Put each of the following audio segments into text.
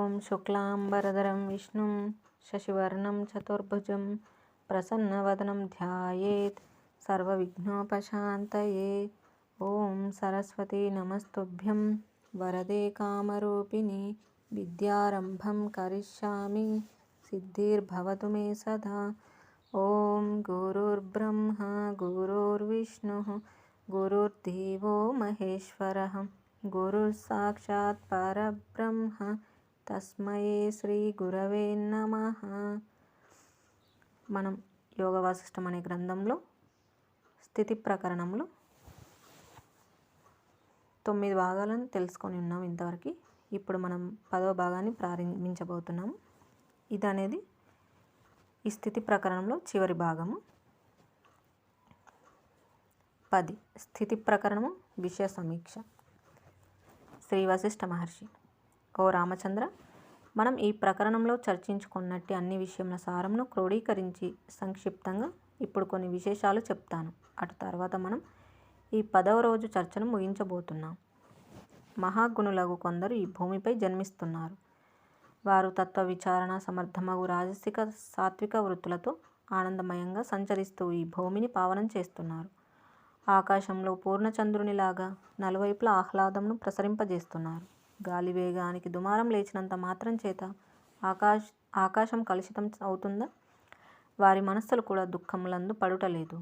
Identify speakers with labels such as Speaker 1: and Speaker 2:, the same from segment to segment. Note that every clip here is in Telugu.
Speaker 1: ఓం శుక్లాంబరధరం విష్ణుం శశివర్ణం చతుర్భుజం ప్రసన్నవదనం ధ్యాయేత్ సర్వవిఘ్నోపశాంతయే. ఓం సరస్వతీ నమస్తుభ్యం వరదే కామరూపిణి విద్యారంభం కరిష్యామి సిద్ధిర్భవతు మే సదా. ఓం గురుర్బ్రహ్మ గురుర్విష్ణుః గురుర్దేవో మహేశ్వరః గురుః సాక్షాత్ పరబ్రహ్మ తస్మై శ్రీ గురవే నమః. మనం యోగ వాసిష్టం అనే గ్రంథంలో స్థితి ప్రకరణంలో 9 భాగాలను తెలుసుకొని ఉన్నాం ఇంతవరకు. ఇప్పుడు మనం 10వ భాగాన్ని ప్రారంభించబోతున్నాము. ఇది అనేది ఈ స్థితి ప్రకరణంలో చివరి భాగము. 10 స్థితి ప్రకరణము విషయ సమీక్ష. శ్రీ వశిష్ఠ మహర్షి: ఓ రామచంద్ర, మనం ఈ ప్రకరణంలో చర్చించుకున్నట్టు అన్ని విషయముల సారమును క్రోడీకరించి సంక్షిప్తంగా ఇప్పుడు కొన్ని విశేషాలు చెప్తాను. అటు తర్వాత మనం ఈ 10వ రోజు చర్చను ముగించబోతున్నాం. మహాగుణులగు కొందరు ఈ భూమిపై జన్మిస్తున్నారు. వారు తత్వ విచారణ సమర్థమగు రాజసిక సాత్విక వృత్తులతో ఆనందమయంగా సంచరిస్తూ ఈ భూమిని పావనం చేస్తున్నారు. ఆకాశంలో పూర్ణచంద్రునిలాగా నలువైపులా ఆహ్లాదంను ప్రసరింపజేస్తున్నారు. గాలి వేగానికి దుమారం లేచినంత మాత్రం చేత ఆకాశం కలుషితం అవుతుందా? వారి మనస్సులు కూడా దుఃఖములందు పడుటలేదు.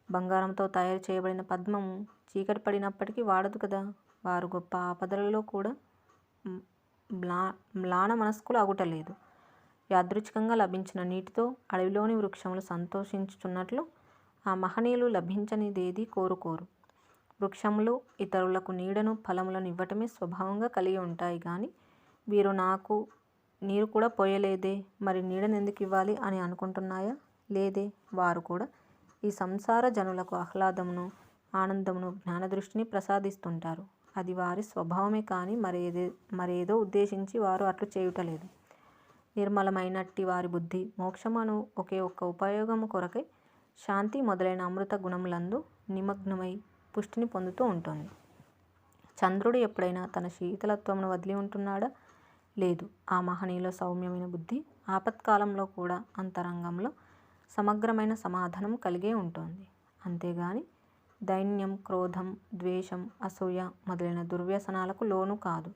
Speaker 1: బంగారంతో తయారు చేయబడిన పద్మము చీకటి పడినప్పటికీ వాడదు కదా. వారు గొప్ప ఆపదలలో కూడా మ్లాన మనస్కులు అగుటలేదు. యాదృచ్ఛికంగా లభించిన నీటితో అడవిలోని వృక్షములు సంతోషించుచున్నట్లు ఆ మహనీయులు లభించనిదేదీ కోరుకోరు. వృక్షములు ఇతరులకు నీడను ఫలములను ఇవ్వటమే స్వభావంగా కలిగి ఉంటాయి కానీ వీరు నాకు నీరు కూడా పోయలేదే, మరి నీడను ఎందుకు ఇవ్వాలి అని అనుకుంటున్నాయా? లేదే. వారు కూడా ఈ సంసార జనులకు ఆహ్లాదమును ఆనందమును జ్ఞానదృష్టిని ప్రసాదిస్తుంటారు. అది వారి స్వభావమే కానీ మరేదో ఉద్దేశించి వారు అట్లు చేయుటలేదు. నిర్మలమైనట్టి వారి బుద్ధి మోక్షమును ఒకే ఒక్క ఉపయోగము కొరకై శాంతి మొదలైన అమృత గుణములందు నిమగ్నమై పుష్టిని పొందుతూ ఉంటుంది. చంద్రుడు ఎప్పుడైనా తన శీతలత్వమును వదిలి ఉంటున్నాడా? లేదు. ఆ మహనీయుల సౌమ్యమైన బుద్ధి ఆపత్కాలంలో కూడా అంతరంగంలో సమగ్రమైన సమాధానం కలిగే ఉంటుంది. అంతేగాని దైన్యం, క్రోధం, ద్వేషం, అసూయ మొదలైన దుర్వ్యసనాలకు లోను కాదు.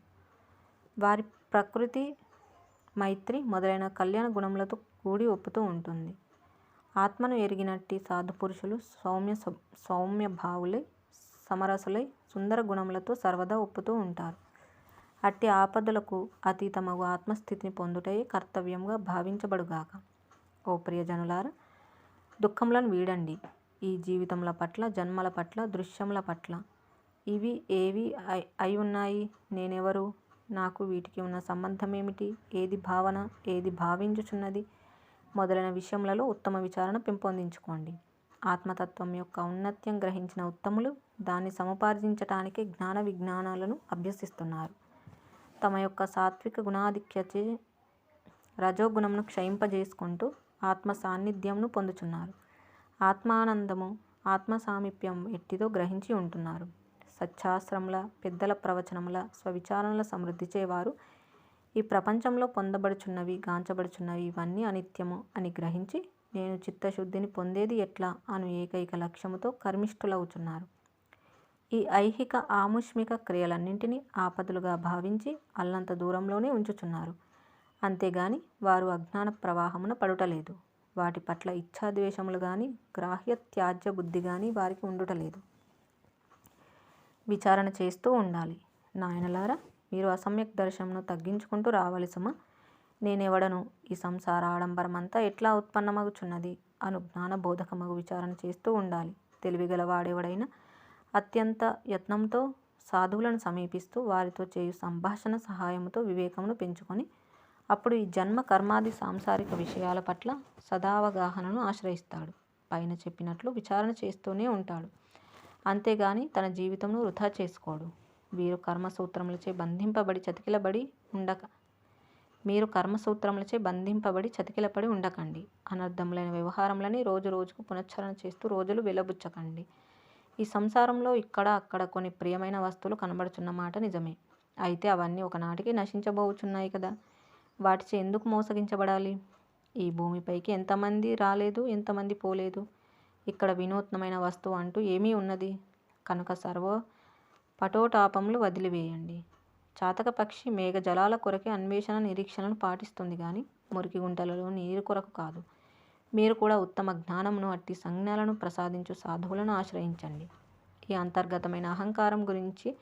Speaker 1: వారి ప్రకృతి మైత్రి మొదలైన కళ్యాణ గుణములతో కూడి ఒప్పుతూ ఉంటుంది. ఆత్మను ఎరిగినట్టి సాధుపురుషులు సౌమ్య భావులై సమరసులై సుందర గుణములతో సర్వదా ఒప్పుతూ ఉంటారు. అట్టి ఆపదలకు అతీతమగు ఆత్మస్థితిని పొందుటయే కర్తవ్యంగా భావించబడుగాక. ఓ ప్రియజనులారా, దుఃఖములను వీడండి. ఈ జీవితముల పట్ల, జన్మల పట్ల, దృశ్యముల పట్ల ఇవి ఏవి అయి ఉన్నాయి? నేనెవరు? నాకు వీటికి ఉన్న సంబంధమేమిటి? ఏది భావన? ఏది భావించుచున్నది? మొదలైన విషయములలో ఉత్తమ విచారణ పెంపొందించుకోండి. ఆత్మతత్వం యొక్క ఔన్నత్యం గ్రహించిన ఉత్తములు దాన్ని సముపార్జించటానికే జ్ఞాన విజ్ఞానాలను అభ్యసిస్తున్నారు. తమ యొక్క సాత్విక గుణాధిక్యచే రజోగుణమును క్షయింపజేసుకుంటూ ఆత్మ సాన్నిధ్యంను పొందుచున్నారు. ఆత్మానందము, ఆత్మ సామీప్యం ఎట్టిదో గ్రహించి ఉంటున్నారు. సచ్చాస్త్రముల, పెద్దల ప్రవచనముల, స్వవిచారణల సమృద్ధిచే వారు ఈ ప్రపంచంలో పొందబడుచున్నవి, గాంచబడుచున్నవి ఇవన్నీ అనిత్యము అని గ్రహించి నేను చిత్తశుద్ధిని పొందేది ఎట్లా అను ఏకైక లక్ష్యముతో కర్మిష్ఠులవుచున్నారు. ఈ ఐహిక ఆముష్మిక క్రియలన్నింటినీ ఆపదలుగా భావించి అల్లంత దూరంలోనే ఉంచుచున్నారు. అంతేగాని వారు అజ్ఞాన ప్రవాహమున పడుటలేదు. వాటి పట్ల ఇచ్ఛాద్వేషములు గాని గ్రాహ్య త్యాజ్య బుద్ధి గాని వారికి ఉండుటలేదు. విచారణ చేస్తూ ఉండాలి. నాయనలారా, మీరు అసమ్యక్ దర్శనమును తగ్గించుకుంటూ రావాలి సుమా. నేనెవడను? ఈ సంసార ఆడంబరమంతా ఎట్లా ఉత్పన్నమగుచున్నది అను జ్ఞానబోధకమగు విచారణ చేస్తూ ఉండాలి. తెలివిగల వాడెవడైనా అత్యంత యత్నంతో సాధువులను సమీపిస్తూ వారితో చేయు సంభాషణ సహాయముతో వివేకమును పెంచుకొని అప్పుడు ఈ జన్మ కర్మాది సాంసారిక విషయాల పట్ల సదావగాహనను ఆశ్రయిస్తాడు. పైన చెప్పినట్లు విచారణ చేస్తూనే ఉంటాడు. అంతేగాని తన జీవితంను వృధా చేసుకోడు. మీరు కర్మసూత్రములచే బంధింపబడి చతికిలపడి ఉండకండి. అనర్థములైన వ్యవహారములని రోజు రోజుకు పునశ్చరణ చేస్తూ రోజులు వెలబుచ్చకండి. ఈ సంసారంలో ఇక్కడ అక్కడ కొన్ని ప్రియమైన వస్తువులు కనబడుచున్న మాట నిజమే. అయితే అవన్నీ ఒకనాటికి నశించబోచున్నాయి కదా, వాటిచే ఎందుకు మోసగించబడాలి? ఈ భూమిపైకి ఎంతమంది రాలేదు, ఎంతమంది పోలేదు. ఇక్కడ వినూత్నమైన వస్తువు అంటూ ఏమీ ఉన్నది? కనుక సర్వ పటోటాపములు వదిలివేయండి. చాతక పక్షి మేఘ జలాల కొరకే అన్వేషణ నిరీక్షణను పాటిస్తుంది కానీ మురికి గుంటలలో నీరు కొరకు కాదు. మీరు కూడా ఉత్తమ జ్ఞానమును అట్టి సంజ్ఞలను ప్రసాదించు సాధువులను ఆశ్రయించండి. ఈ అంతర్గతమైన అహంకారం గురించి,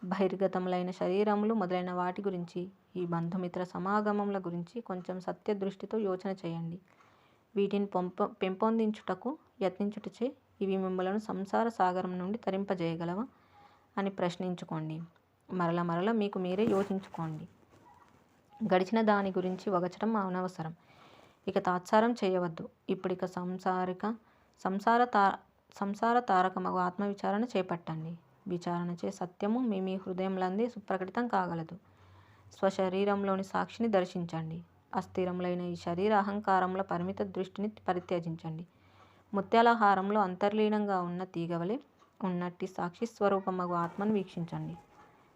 Speaker 1: బహిర్గతములైన శరీరములు మొదలైన వాటి గురించి, ఈ బంధుమిత్ర సమాగమముల గురించి కొంచెం సత్య దృష్టితో యోచన చేయండి. వీటిని పెంపొందించుటకు యత్నించుటచే ఇవి మిమ్మలను సంసార సాగరం నుండి తరింపజేయగలవా అని ప్రశ్నించుకోండి. మరల మరల మీకు మీరే యోచించుకోండి. గడిచిన దాని గురించి వగచడం అనవసరం. ఇక తాత్సారం చేయవద్దు. ఇప్పుడిక సంసార తారకమగు ఆత్మవిచారణ చేపట్టండి. విచారణచే సత్యము మీ హృదయంలందే సుప్రకటితం కాగలదు. స్వశరీరంలోని సాక్షిని దర్శించండి. అస్థిరములైన ఈ శరీర అహంకారముల పరిమిత దృష్టిని పరిత్యజించండి. ముత్యాల హారంలో అంతర్లీనంగా ఉన్న తీగవలే ఉన్నట్టి సాక్షి స్వరూపమగు ఆత్మను వీక్షించండి.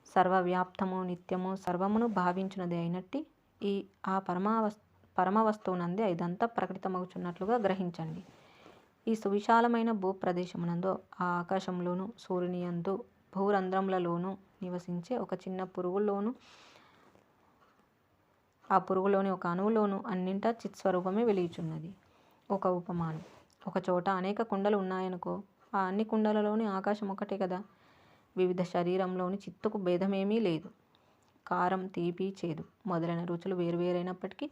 Speaker 1: సర్వవ్యాప్తము, నిత్యము, సర్వమును భావించున్నది అయినట్టి ఆ పరమవస్తువునందే ఇదంతా ప్రకటితమగుచున్నట్లుగా గ్రహించండి. ఈ సువిశాలమైన భూప్రదేశమునందు, ఆ ఆకాశంలోను, సూర్యుని యందు, భూరంధ్రములలోనూ నివసించే ఒక చిన్న పురుగులోను, ఆ పురుగులోని ఒక అణువులోను అన్నింటా చిత్స్వరూపమే వెలియుచున్నది. ఒక ఉపమానం. ఒక చోట అనేక కుండలు ఉన్నాయనుకో, ఆ అన్ని కుండలలోని ఆకాశం ఒకటే కదా. వివిధ శరీరంలోని చిత్తుకు భేదమేమీ లేదు. కారం, తీపి, చేదు మొదలైన రుచులు వేరువేరైనప్పటికీ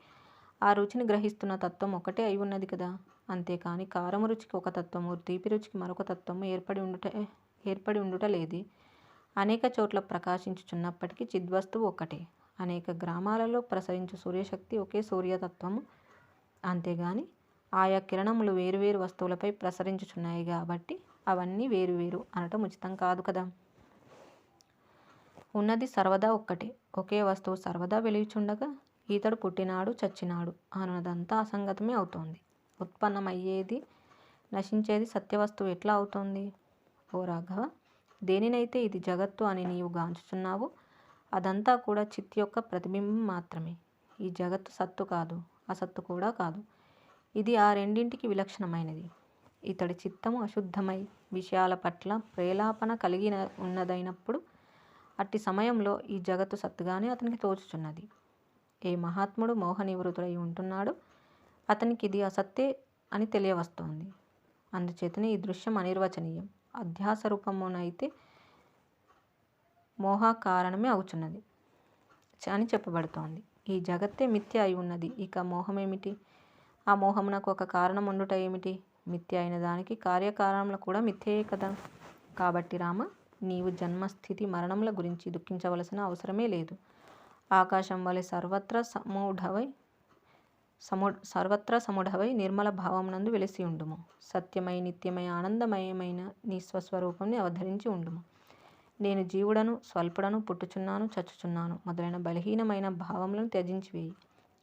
Speaker 1: ఆ రుచిని గ్రహిస్తున్న తత్వం ఒకటే అయి ఉన్నది కదా. అంతేకాని కారము రుచికి ఒక తత్వము, తీపి రుచికి మరొక తత్వము ఏర్పడి ఉండుట లేదే. అనేక చోట్ల ప్రకాశించుచున్నప్పటికీ చిద్వస్తువు ఒక్కటే. అనేక గ్రామాలలో ప్రసరించు సూర్యశక్తి ఒకే సూర్యతత్వము. అంతేగాని ఆయా కిరణములు వేరువేరు వస్తువులపై ప్రసరించుచున్నాయి కాబట్టి అవన్నీ వేరువేరు అనటం ఉచితం కాదు కదా. ఉన్నది సర్వదా ఒక్కటే. ఒకే వస్తువు సర్వదా వెలుగుచుండగా ఈతడు పుట్టినాడు, చచ్చినాడు అనున్నదంతా అసంగతమే అవుతోంది. ఉత్పన్నమయ్యేది, నశించేది సత్యవస్తువు ఎట్లా అవుతోంది? ఓ రాఘవ, దేనినైతే ఇది జగత్తు అని నీవు గాంచుచున్నావో అదంతా కూడా చిత్ యొక్క ప్రతిబింబం మాత్రమే. ఈ జగత్తు సత్తు కాదు, అసత్తు కూడా కాదు. ఇది ఆ రెండింటికి విలక్షణమైనది. ఇతడి చిత్తము అశుద్ధమై విషయాల పట్ల ప్రేలాపన కలిగి ఉన్నదైనప్పుడు అట్టి సమయంలో ఈ జగత్తు సత్తుగానే అతనికి తోచుచున్నది. ఏ మహాత్ముడు మోహనివృతుడై ఉంటున్నాడో అతనికి ఇది అసత్తే అని తెలియవస్తోంది. అందుచేతనే ఈ దృశ్యం అనిర్వచనీయం. అధ్యాస రూపమునైతే మోహ కారణమే అవుచున్నది అని చెప్పబడుతోంది. ఈ జగత్తే మిథ్య అయి ఉన్నది. ఇక మోహమేమిటి? ఆ మోహమునకు ఒక కారణం ఉండుట ఏమిటి? మిథ్య అయిన దానికి కార్యకారణములు కూడా మిథ్యయే కదా. కాబట్టి రామ, నీవు జన్మస్థితి మరణముల గురించి దుఃఖించవలసిన అవసరమే లేదు. ఆకాశం వలె సర్వత్రా సముఢవై నిర్మల భావమునందు వెలిసి ఉండుము. సత్యమై, నిత్యమై, ఆనందమయమైన నీ స్వస్వరూపంని అవధరించి ఉండుము. నేను జీవుడను, స్వల్పుడను, పుట్టుచున్నాను, చచ్చుచున్నాను మొదలైన బలహీనమైన భావములను త్యజించివేయి.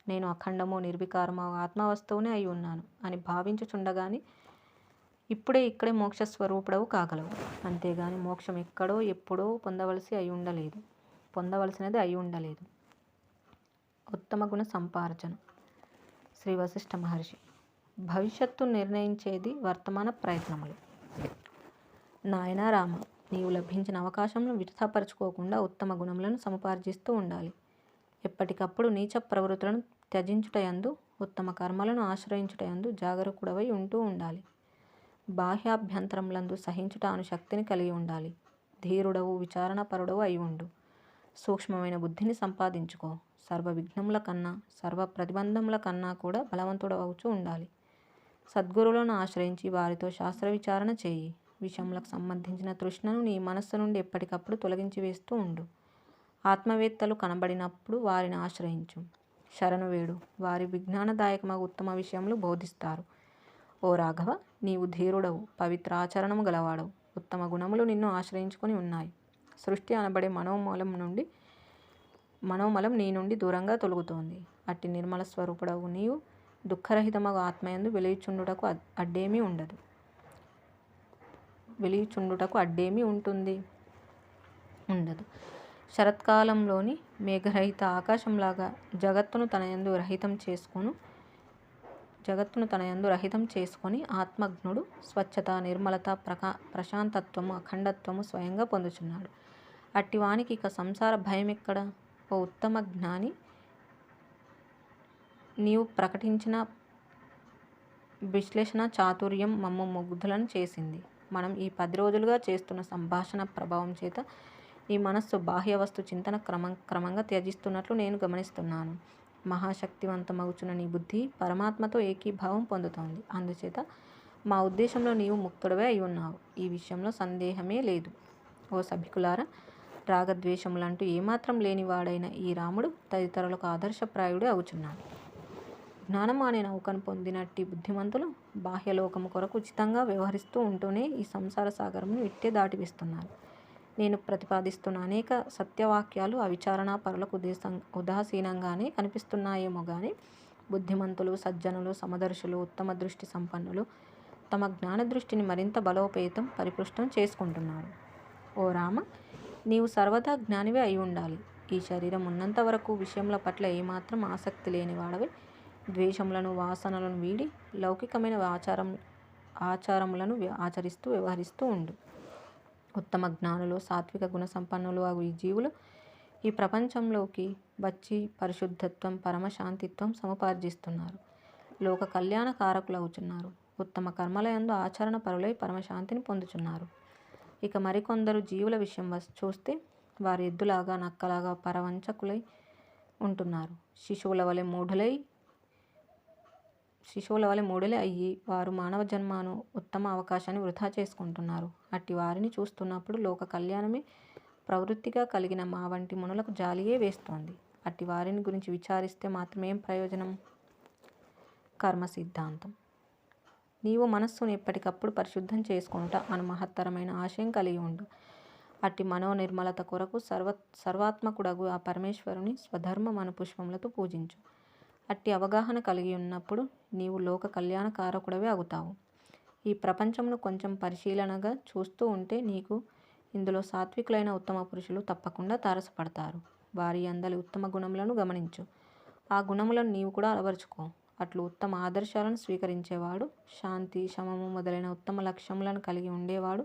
Speaker 1: నేను అఖండము, నిర్వికారము ఆత్మవస్తువునే అయి ఉన్నాను అని భావించుచుండగానే ఇక్కడే మోక్షస్వరూపుడవు కాగలవు. అంతేగాని మోక్షం ఎక్కడో ఎప్పుడో పొందవలసినది అయి ఉండలేదు. ఉత్తమ గుణ సంపార్జన. శ్రీ వశిష్ఠ మహర్షి. భవిష్యత్తు నిర్ణయించేది వర్తమాన ప్రయత్నములు. నాయనా రామ, నీవు లభించిన అవకాశంను వృథాపరచుకోకుండా ఉత్తమ గుణములను సముపార్జిస్తూ ఉండాలి. ఎప్పటికప్పుడు నీచ ప్రవృత్తులను త్యజించుటయందు, ఉత్తమ కర్మలను ఆశ్రయించుటయందు జాగరూకుడవై ఉంటూ ఉండాలి. బాహ్యాభ్యంతరములందు సహించుట అను శక్తిని కలిగి ఉండాలి. ధీరుడవు, విచారణపరుడవు అయి ఉండు. సూక్ష్మమైన బుద్ధిని సంపాదించుకో. సర్వ విఘ్నముల కన్నా, సర్వ ప్రతిబంధముల కన్నా కూడా బలవంతుడవుచూ ఉండాలి. సద్గురువులను ఆశ్రయించి వారితో శాస్త్ర విచారణ చేయి. విషయములకు సంబంధించిన తృష్ణను నీ మనస్సు నుండి ఎప్పటికప్పుడు తొలగించి వేస్తూ ఉండు. ఆత్మవేత్తలు కనబడినప్పుడు వారిని ఆశ్రయించు. శరణు వేడు. వారి విజ్ఞానదాయకమగు ఉత్తమ విషయములు బోధిస్తారు. ఓ రాఘవ, నీవు ధీరుడవు, పవిత్ర ఆచరణము గలవాడవు. ఉత్తమ గుణములు నిన్ను ఆశ్రయించుకొని ఉన్నాయి. సృష్టి అనబడే మనోమలం నీ నుండి దూరంగా తొలగుతోంది. అట్టి నిర్మల స్వరూపుడవు నీవు దుఃఖరహితమగు ఆత్మయందు వెలియుచుండుటకు అడ్డేమీ ఉంటుంది? ఉండదు. శరత్కాలంలోని మేఘరహిత ఆకాశంలాగా జగత్తును తన యందు రహితం చేసుకొని ఆత్మజ్ఞుడు స్వచ్ఛత, నిర్మలత, ప్రశాంతత్వము, అఖండత్వము స్వయంగా పొందుచున్నాడు. అట్టివానికి ఇక సంసార భయమెక్కడ? ఓ ఉత్తమ జ్ఞాని, నీవు ప్రకటించిన విశ్లేషణ చాతుర్యం మమ్ము ముగ్ధులను చేసింది. మనం ఈ 10 రోజులుగా చేస్తున్న సంభాషణ ప్రభావం చేత ఈ మనస్సు బాహ్య వస్తు చింతన క్రమంగా త్యజిస్తున్నట్లు నేను గమనిస్తున్నాను. మహాశక్తివంతమగుచున్న నీ బుద్ధి పరమాత్మతో ఏకీభావం పొందుతోంది. అందుచేత మా ఉద్దేశంలో నీవు ముక్తుడవే అయి ఉన్నావు. ఈ విషయంలో సందేహమే లేదు. ఓ సభికులారా, రాగద్వేషములంటూ ఏమాత్రం లేనివాడైన ఈ రాముడు తదితరులకు ఆదర్శప్రాయుడే అవుచున్నాడు. జ్ఞానం అనే నౌకను పొందినట్టి బుద్ధిమంతులు బాహ్యలోకము కొరకు ఉచితంగా వ్యవహరిస్తూ ఉంటూనే ఈ సంసార సాగరమును ఇట్టే దాటివేస్తున్నారు. నేను ప్రతిపాదిస్తున్న అనేక సత్యవాక్యాలు అవిచారణా పరులకు ఉదాసీనంగానే కనిపిస్తున్నాయేమో గాని బుద్ధిమంతులు, సజ్జనులు, సమదర్శులు, ఉత్తమ దృష్టి సంపన్నులు తమ జ్ఞాన దృష్టిని మరింత బలోపేతం, పరిపుష్టం చేసుకుంటున్నారు. ఓ రామ, నీవు సర్వదా జ్ఞానివే అయి ఉండాలి. ఈ శరీరం ఉన్నంత వరకు విషయముల పట్ల ఏమాత్రం ఆసక్తి లేని వాడవై ద్వేషములను, వాసనలను వీడి లౌకికమైన ఆచారములను ఆచరిస్తూ వ్యవహరిస్తూ ఉండు. ఉత్తమ జ్ఞానులు, సాత్విక గుణ సంపన్నులు అగు ఈ జీవులు ఈ ప్రపంచంలోకి వచ్చి పరిశుద్ధత్వం, పరమశాంతిత్వం సముపార్జిస్తున్నారు. లోక కళ్యాణ కారకులవుచున్నారు. ఉత్తమ కర్మలయందు ఆచరణ పరులై పరమశాంతిని పొందుచున్నారు. ఇక మరికొందరు జీవుల విషయం చూస్తే వారు ఎద్దులాగా, నక్కలాగా పరవంచకులై ఉంటున్నారు. శిశువుల వలె మూఢులే అయ్యి వారు మానవ జన్మను, ఉత్తమ అవకాశాన్ని వృధా చేసుకుంటున్నారు. అట్టి వారిని చూస్తున్నప్పుడు లోక కళ్యాణమే ప్రవృత్తిగా కలిగిన మా వంటి మునులకు జాలియే వేస్తోంది. అట్టి వారిని గురించి విచారిస్తే మాత్రమేం ప్రయోజనం? కర్మ సిద్ధాంతం. నీవు మనస్సును ఎప్పటికప్పుడు పరిశుద్ధం చేసుకొనుట అను మహత్తరమైన ఆశయం కలిగి ఉండు. అట్టి మనోనిర్మలత కొరకు సర్వాత్మకుడగు ఆ పరమేశ్వరుని స్వధర్మ అను పుష్పములతో పూజించు. అట్టి అవగాహన కలిగి ఉన్నప్పుడు నీవు లోక కళ్యాణ కారకుడవే అగుతావు. ఈ ప్రపంచమును కొంచెం పరిశీలనగా చూస్తూ ఉంటే నీకు ఇందులో సాత్వికులైన ఉత్తమ పురుషులు తప్పకుండా తారసపడతారు. వారి యందలి ఉత్తమ గుణములను గమనించు. ఆ గుణములను నీవు కూడా అలవరుచుకో. అట్లు ఉత్తమ ఆదర్శాలను స్వీకరించేవాడు, శాంతి, శమము మొదలైన ఉత్తమ లక్ష్యములను కలిగి ఉండేవాడు,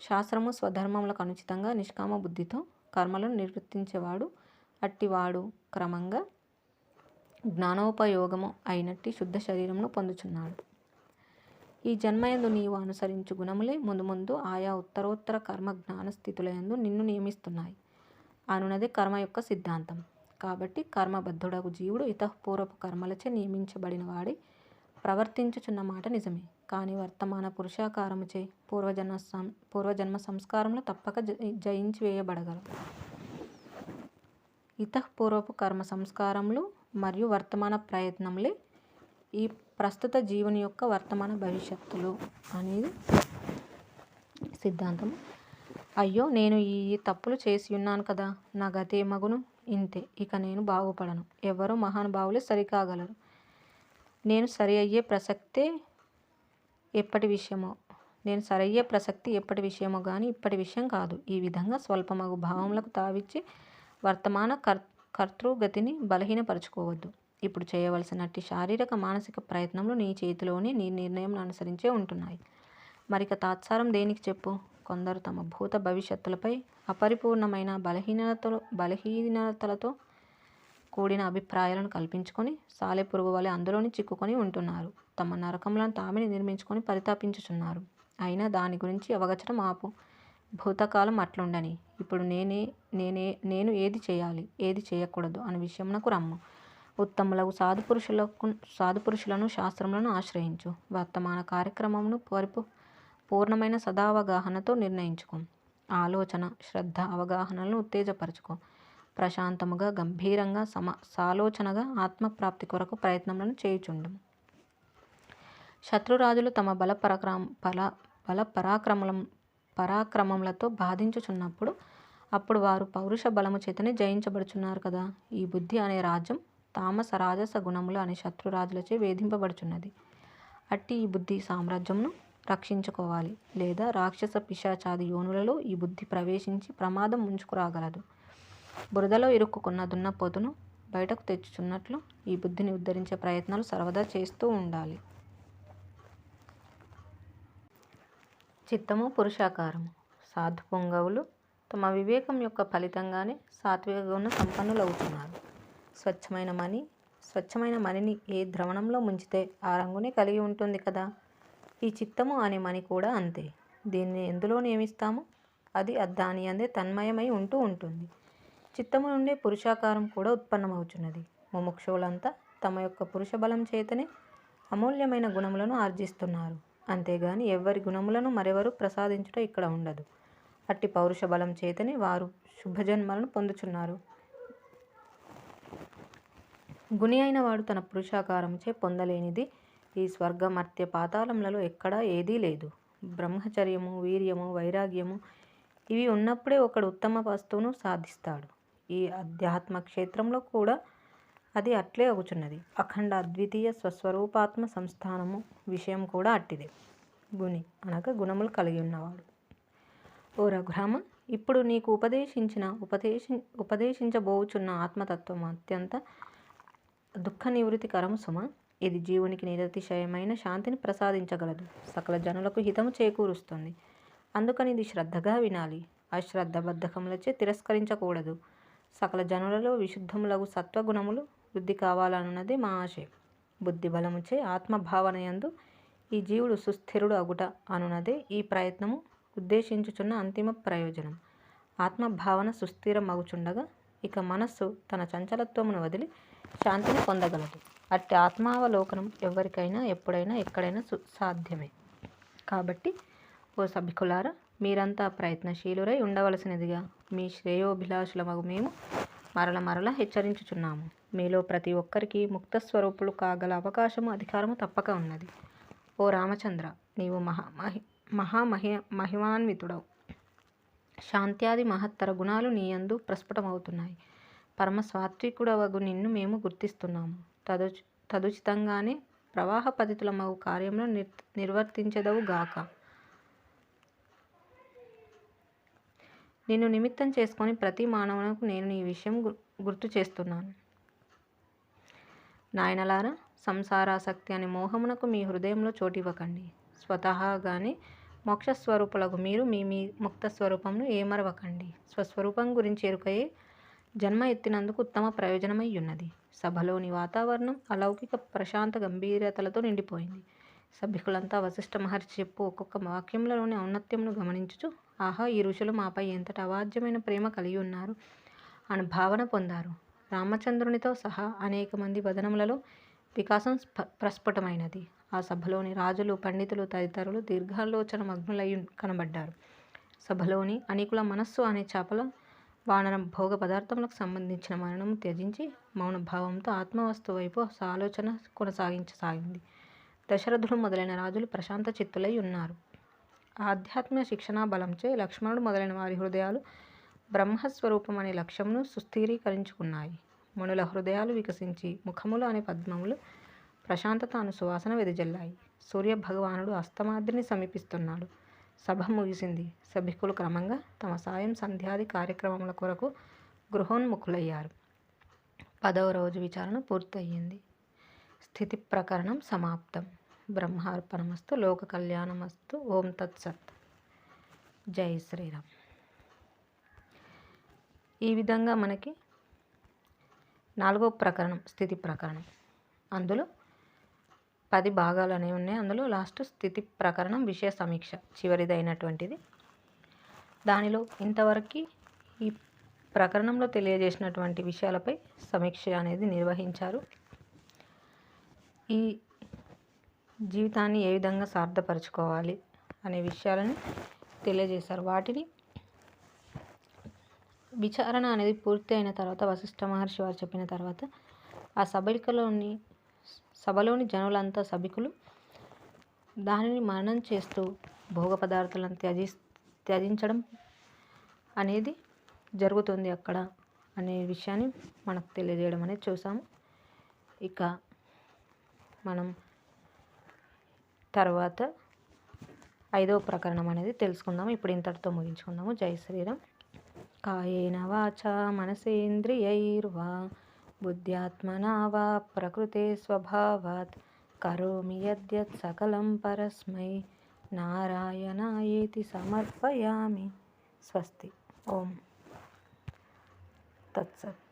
Speaker 1: శాస్త్రము, స్వధర్మములకు అనుచితంగా నిష్కామ బుద్ధితో కర్మలను నిర్వర్తించేవాడు, అట్టివాడు క్రమంగా జ్ఞానోపయోగము అయినట్టి శుద్ధ శరీరమును పొందుచున్నాడు. ఈ జన్మయందు నీవు అనుసరించు గుణములే ముందు ముందు ఆయా ఉత్తరోత్తర కర్మ జ్ఞాన స్థితులయందు నిన్ను నియమిస్తున్నాయి అనున్నదే కర్మ యొక్క సిద్ధాంతం. కాబట్టి కర్మబద్ధుడగు జీవుడు ఇతఃపూర్వపు కర్మలచే నియమించబడిన వాడి ప్రవర్తించుచున్న మాట నిజమే. కానీ వర్తమాన పురుషాకారముచే పూర్వజన్మ సంస్కారములు తప్పక జయించి వేయబడగలవు. ఇతఃపూర్వపు కర్మ సంస్కారములు మరియు వర్తమాన ప్రయత్నములే ఈ ప్రస్తుత జీవుని యొక్క వర్తమాన భవిష్యత్తులు అనేది సిద్ధాంతం. అయ్యో, నేను ఈ తప్పులు చేసి ఉన్నాను కదా, నా గతే మగును, ఇంతే, ఇక నేను బాగుపడను, ఎవరో మహానుభావులే సరికాగలరు, నేను సరి అయ్యే ప్రసక్తి ఎప్పటి విషయమో గాని ఇప్పటి విషయం కాదు. ఈ విధంగా స్వల్పమగు భావములకు తావిచ్చి వర్తమాన కర్తృగతిని బలహీనపరచుకోవద్దు. ఇప్పుడు చేయవలసినట్టి శారీరక, మానసిక ప్రయత్నములు నీ చేతిలోనే, నీ నిర్ణయం అనుసరించే ఉంటున్నాయి. మరిక తాత్సారం దేనికి చెప్పు? కొందరు తమ భూత భవిష్యత్తులపై అపరిపూర్ణమైన బలహీనతలతో కూడిన అభిప్రాయాలను కల్పించుకొని సాలెపురుగు వలె అందులోని చిక్కుకొని ఉంటున్నారు. తమ నరకములను తామే నిర్మించుకొని పరితాపించుచున్నారు. అయినా దాని గురించి అవగచడం ఆపు. భూతకాలం అట్లుండని ఇప్పుడు నేను ఏది చేయాలి, ఏది చేయకూడదు అనే విషయమునకు రమ్ము. ఉత్తములకు సాధుపురుషులను, శాస్త్రములను ఆశ్రయించు. వర్తమాన కార్యక్రమమును పూర్ణమైన సదావగాహనతో నిర్ణయించుకో. ఆలోచన, శ్రద్ధ, అవగాహనలను ఉత్తేజపరచుకో. ప్రశాంతముగా, గంభీరంగా, సాలోచనగా ఆత్మప్రాప్తి కొరకు ప్రయత్నములను చేయుచుండు. శత్రురాజులు తమ పరాక్రమములతో బాధించుచున్నప్పుడు అప్పుడు వారు పౌరుష బలము చేతనే జయించబడుచున్నారు కదా. ఈ బుద్ధి అనే రాజ్యం తామస, రాజస గుణములు అనే శత్రురాజులచే వేధింపబడుచున్నది. అట్టి ఈ బుద్ధి సామ్రాజ్యంను రక్షించుకోవాలి. లేదా రాక్షస, పిశాచాది యోనులలో ఈ బుద్ధి ప్రవేశించి ప్రమాదం ముంచుకురాగలదు. బురదలో ఇరుక్కున్న దున్నపోతును బయటకు తెచ్చుచున్నట్లు ఈ బుద్ధిని ఉద్ధరించే ప్రయత్నాలు సర్వదా చేస్తూ ఉండాలి. చిత్తము పురుషాకారము. సాధు పొంగవులు తమ వివేకం యొక్క ఫలితంగానే సాత్విక గుణ సంపన్నులవుతున్నారు. స్వచ్ఛమైన మణిని ఏ ద్రవణంలో ముంచితే ఆ రంగునే కలిగి ఉంటుంది కదా. ఈ చిత్తము అనే మణి కూడా అంతే. దీనిని ఎందులో నియమిస్తామో అది దాని అందే తన్మయమై ఉంటూ ఉంటుంది. చిత్తము నుండే పురుషాకారం కూడా ఉత్పన్నమవుతున్నది. ముముక్షువులంతా తమ యొక్క పురుష బలం చేతనే అమూల్యమైన గుణములను ఆర్జిస్తున్నారు. అంతేగాని ఎవ్వరి గుణములను మరెవరు ప్రసాదించుట ఇక్కడ ఉండదు. అట్టి పౌరుష బలం చేతనే వారు శుభజన్మలను పొందుచున్నారు. గుణి అయిన వాడు తన పురుషాకారముచే పొందలేనిది ఈ స్వర్గ మర్త్య పాతాళములలో ఎక్కడా ఏదీ లేదు. బ్రహ్మచర్యము, వీర్యము, వైరాగ్యము ఇవి ఉన్నప్పుడే ఒకడు ఉత్తమ వస్తువును సాధిస్తాడు. ఈ అధ్యాత్మ క్షేత్రంలో కూడా అది అట్లే అగుచున్నది. అఖండ అద్వితీయ స్వస్వరూపాత్మ సంస్థానము విషయం కూడా అట్టిదే. గుణి అనగా గుణములు కలిగి ఉన్నవాడు. ఓ రఘురామ, ఇప్పుడు నీకు ఉపదేశించబోచున్న ఆత్మతత్వం అత్యంత దుఃఖ నివృత్తికరము సుమ. ఇది జీవునికి నిరతిశయమైన శాంతిని ప్రసాదించగలదు. సకల జనులకు హితము చేకూరుస్తుంది. అందుకని ఇది శ్రద్ధగా వినాలి. అశ్రద్ధ బద్ధకములచే తిరస్కరించకూడదు. సకల జనులలో విశుద్ధములగు సత్వగుణములు వృద్ధి కావాలన్నదే మా ఆశయం. బుద్ధి బలముచే ఆత్మభావనయందు ఈ జీవుడు సుస్థిరుడు అగుట అనున్నదే ఈ ప్రయత్నము ఉద్దేశించుచున్న అంతిమ ప్రయోజనం. ఆత్మభావన సుస్థిరమగుచుండగా ఇక మనస్సు తన చంచలత్వమును వదిలి శాంతిని పొందగలదు. అట్టి ఆత్మావలోకనం ఎవరికైనా ఎప్పుడైనా ఎక్కడైనా సాధ్యమే. కాబట్టి ఓ సభికులారా, మీరంతా ప్రయత్నశీలురై ఉండవలసినదిగా మీ శ్రేయోభిలాషులమగు మేము మరల హెచ్చరించుచున్నాము. మీలో ప్రతి ఒక్కరికి ముక్తస్వరూపులు కాగల అవకాశము, అధికారము తప్పక ఉన్నది. ఓ రామచంద్ర, నీవు మహిమాన్వితుడవు. శాంత్యాది మహత్తర గుణాలు నీయందు ప్రస్ఫుటమవుతున్నాయి. పరమ సాత్వికుడవగు నిన్ను మేము గుర్తిస్తున్నాము. తదుచితంగానే ప్రవాహ పతితులమగు కార్యంలో నిర్వర్తించెదవు గాక. నిన్ను నిమిత్తం చేసుకొని ప్రతి మానవునకు నేను ఈ విషయం గుర్తు చేస్తున్నాను. నాయనలారా, సంసారాసక్తి అనే మోహమునకు మీ హృదయంలో చోటివ్వకండి. స్వతహాగానే మోక్షస్వరూపులకు మీరు మీ ముక్త స్వరూపంను ఏమరవకండి. స్వస్వరూపం గురించి ఎరుకయే జన్మ ఎత్తినందుకు ఉత్తమ ప్రయోజనమై ఉన్నది. సభలోని వాతావరణం అలౌకిక ప్రశాంత గంభీరతలతో నిండిపోయింది. సభికులంతా వశిష్ఠ మహర్షి చెప్పు ఒక్కొక్క వాక్యంలోని ఔన్నత్యమును గమనించుచు, ఆహా, ఈ ఋషులు మాపై ఎంతటి అవాజ్యమైన ప్రేమ కలిగి ఉన్నారు అని భావన పొందారు. రామచంద్రునితో సహా అనేక మంది వదనములలో వికాసం ప్రస్ఫుటమైనది. ఆ సభలోని రాజులు, పండితులు తదితరులు దీర్ఘాలోచన మగ్నులై కనబడ్డారు. సభలోని అనేకుల మనస్సు అనే చేపల వానరం భోగ పదార్థములకు సంబంధించిన మరణము త్యజించి మౌనభావంతో ఆత్మవస్తు వైపు ఆలోచన కొనసాగించసాగింది. దశరథుడు మొదలైన రాజులు ప్రశాంత చిత్తులై ఉన్నారు. ఆధ్యాత్మిక శిక్షణా బలంచే లక్ష్మణుడు మొదలైన వారి హృదయాలు బ్రహ్మస్వరూపం అనే లక్ష్యమును సుస్థిరీకరించుకున్నాయి. మునుల హృదయాలు వికసించి ముఖములు అనే పద్మములు ప్రశాంతత అను సువాసన వెదజల్లాయి. సూర్య భగవానుడు అస్తమాద్రిని సమీపిస్తున్నాడు. సభ ముగిసింది. సభికులు క్రమంగా తమ సాయం సంధ్యాది కార్యక్రమముల కొరకు గృహోన్ముఖులయ్యారు. 10వ రోజు విచారణ పూర్తయింది. స్థితి ప్రకరణం సమాప్తం. బ్రహ్మార్పణమస్తు. లోక కళ్యాణమస్తు. ఓం తత్సత్. జై శ్రీరామ్. ఈ విధంగా మనకి 4వ ప్రకరణం స్థితి ప్రకరణం. అందులో 10 భాగాలు అనేవి ఉన్నాయి. అందులో లాస్ట్ స్థితి ప్రకరణం విషయ సమీక్ష చివరిదైనటువంటిది. దానిలో ఇంతవరకు ఈ ప్రకరణంలో తెలియజేసినటువంటి విషయాలపై సమీక్ష అనేది నిర్వహించారు. ఈ జీవితాన్ని ఏ విధంగా సార్థపరచుకోవాలి అనే విషయాలను తెలియజేశారు. వాటిని విచారణ అనేది పూర్తి అయిన తర్వాత వశిష్ఠ మహర్షి వారు చెప్పిన తర్వాత ఆ సభలోని జనులంతా సభికులు దానిని మననం చేస్తూ భోగ పదార్థాలను త్యజించడం అనేది జరుగుతుంది అక్కడ అనే విషయాన్ని మనకు తెలియజేయడం అనేది చూసాము. ఇక మనం తర్వాత 5వ ప్రకరణం అనేది తెలుసుకుందాము. ఇప్పుడు ఇంతటితో ముగించుకుందాము. జై శ్రీరామ్. కాయేన వాచా మనసేంద్రియైర్వా బుద్ధ్యాత్మనా వా ప్రకృతే స్వభావాత్ కరోమి యద్యత్ సకలం పరస్మై నారాయణాయేతి సమర్పయామి. స్వస్తి. ఓం తత్సత్.